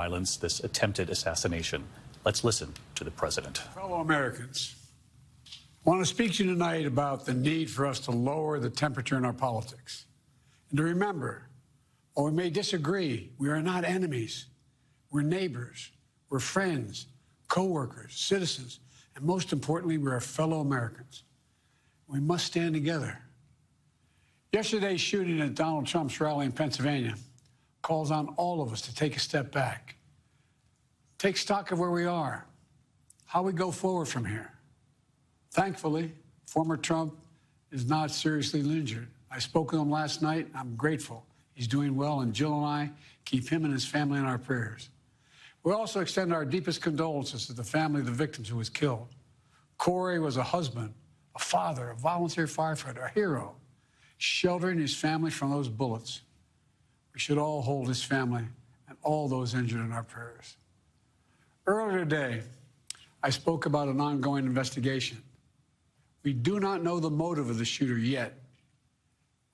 violence, this attempted assassination. Let's listen to the president. Fellow Americans, I want to speak to you tonight about the need for us to lower the temperature in our politics. And to remember, while we may disagree, we are not enemies. We're neighbors, we're friends, co-workers, citizens, and most importantly, we're fellow Americans. We must stand together. Yesterday's shooting at Donald Trump's rally in Pennsylvania calls on all of us to take a step back, take stock of where we are, how we go forward from here. Thankfully, former Trump is not seriously injured. I spoke with him last night. I'm grateful. He's doing well, and Jill and I keep him and his family in our prayers. We also extend our deepest condolences to the family of the victims who was killed. Corey was a husband, a father, a volunteer firefighter, a hero, sheltering his family from those bullets. We should all hold his family and all those injured in our prayers. Earlier today, I spoke about an ongoing investigation. We do not know the motive of the shooter yet.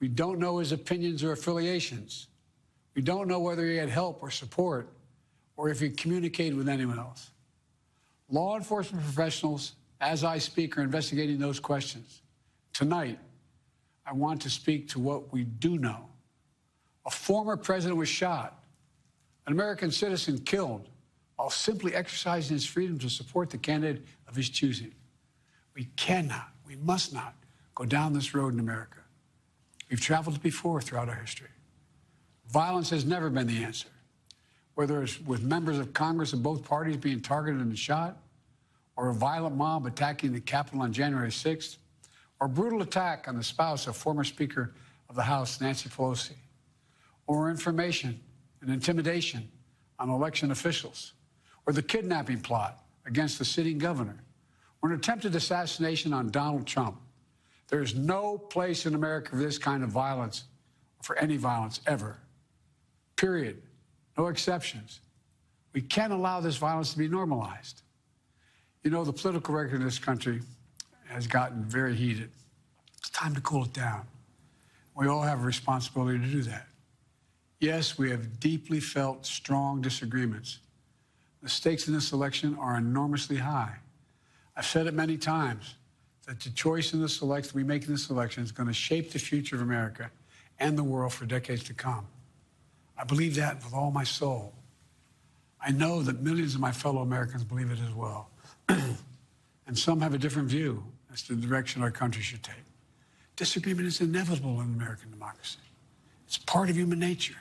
We don't know his opinions or affiliations. We don't know whether he had help or support or if he communicated with anyone else. Law enforcement professionals, as I speak, are investigating those questions. Tonight, I want to speak to what we do know. A former president was shot, an American citizen killed, while simply exercising his freedom to support the candidate of his choosing. We cannot, we must not go down this road in America. We've traveled before throughout our history. Violence has never been the answer. Whether it's with members of Congress of both parties being targeted and shot, or a violent mob attacking the Capitol on January 6th, or a brutal attack on the spouse of former Speaker of the House, Nancy Pelosi, or information and intimidation on election officials, or the kidnapping plot against the sitting governor, or an attempted assassination on Donald Trump. There is no place in America for this kind of violence, or for any violence ever. Period. No exceptions. We can't allow this violence to be normalized. You know, the political record in this country has gotten very heated. It's time to cool it down. We all have a responsibility to do that. Yes, we have deeply felt strong disagreements. The stakes in this election are enormously high. I've said it many times that the choice in this election we make in this election is going to shape the future of America and the world for decades to come. I believe that with all my soul. I know that millions of my fellow Americans believe it as well. And some have a different view as to the direction our country should take. Disagreement is inevitable in American democracy. It's part of human nature.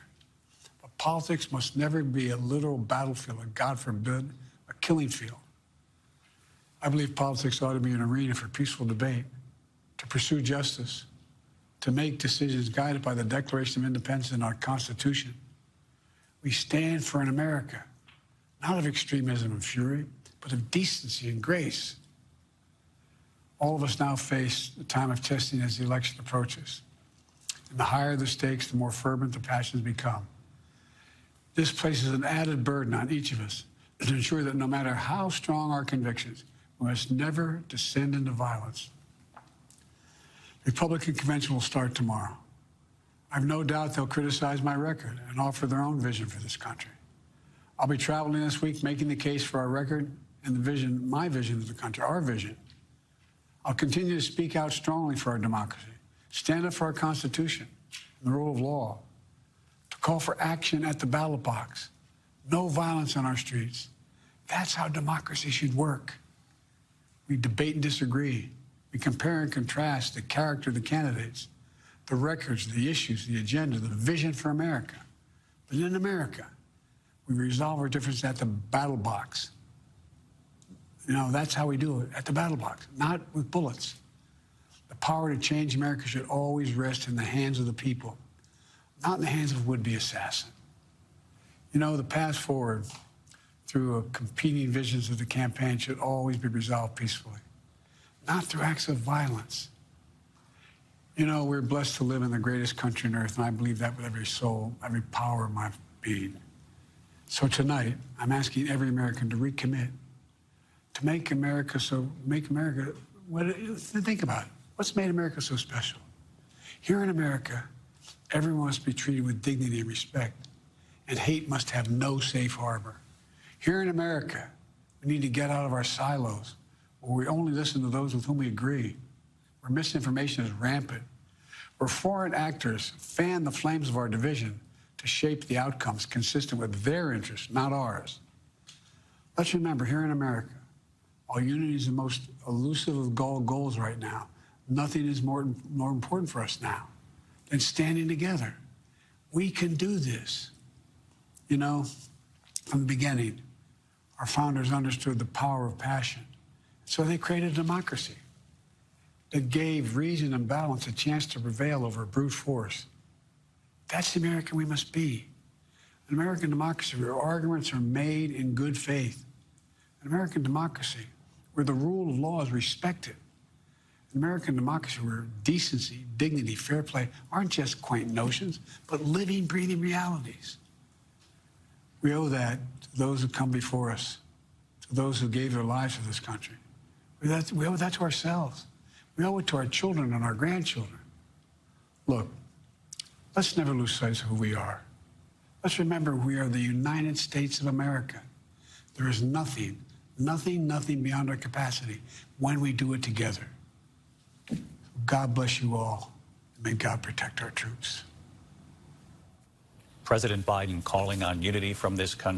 But politics must never be a literal battlefield, or God forbid, a killing field. I believe politics ought to be an arena for peaceful debate, to pursue justice, to make decisions guided by the Declaration of Independence and our Constitution. We stand for an America, not of extremism and fury, but of decency and grace. All of us now face the time of testing as the election approaches. And the higher the stakes, the more fervent the passions become. This places an added burden on each of us to ensure that no matter how strong our convictions, we must never descend into violence. The Republican convention will start tomorrow. I have no doubt they'll criticize my record and offer their own vision for this country. I'll be traveling this week making the case for our record and the vision, my vision of the country, our vision. I'll continue to speak out strongly for our democracy, stand up for our Constitution and the rule of law, to call for action at the ballot box, no violence on our streets. That's how democracy should work. We debate and disagree. We compare and contrast the character of the candidates, the records, the issues, the agenda, the vision for America. But in America, we resolve our differences at the battle box. You know, that's how we do it, at the battle box, not with bullets. The power to change America should always rest in the hands of the people, not in the hands of a would-be assassin. You know, the path forward through competing visions of the campaign should always be resolved peacefully, not through acts of violence. You know, we're blessed to live in the greatest country on earth, and I believe that with every soul, every power of my being. So tonight, I'm asking every American to recommit, to think about it. What's made America so special? Here in America, everyone must be treated with dignity and respect. and hate must have no safe harbor. Here in America, we need to get out of our silos, where we only listen to those with whom we agree, where misinformation is rampant, where foreign actors fan the flames of our division to shape the outcomes consistent with their interests, not ours. Let's remember, here in America, while unity is the most elusive of goals right now, nothing is more important for us now than standing together. We can do this. You know, from the beginning, our founders understood the power of passion. So they created a democracy that gave reason and balance a chance to prevail over brute force. That's the American we must be. An American democracy where arguments are made in good faith. An American democracy where the rule of law is respected. An American democracy where decency, dignity, fair play aren't just quaint notions, but living, breathing realities. We owe that to those who come before us, to those who gave their lives for this country. We owe that to ourselves. We owe it to our children and our grandchildren. Look, let's never lose sight of who we are. Let's remember we are the United States of America. There is nothing beyond our capacity when we do it together. God bless you all, and may God protect our troops. President Biden calling on unity from this country.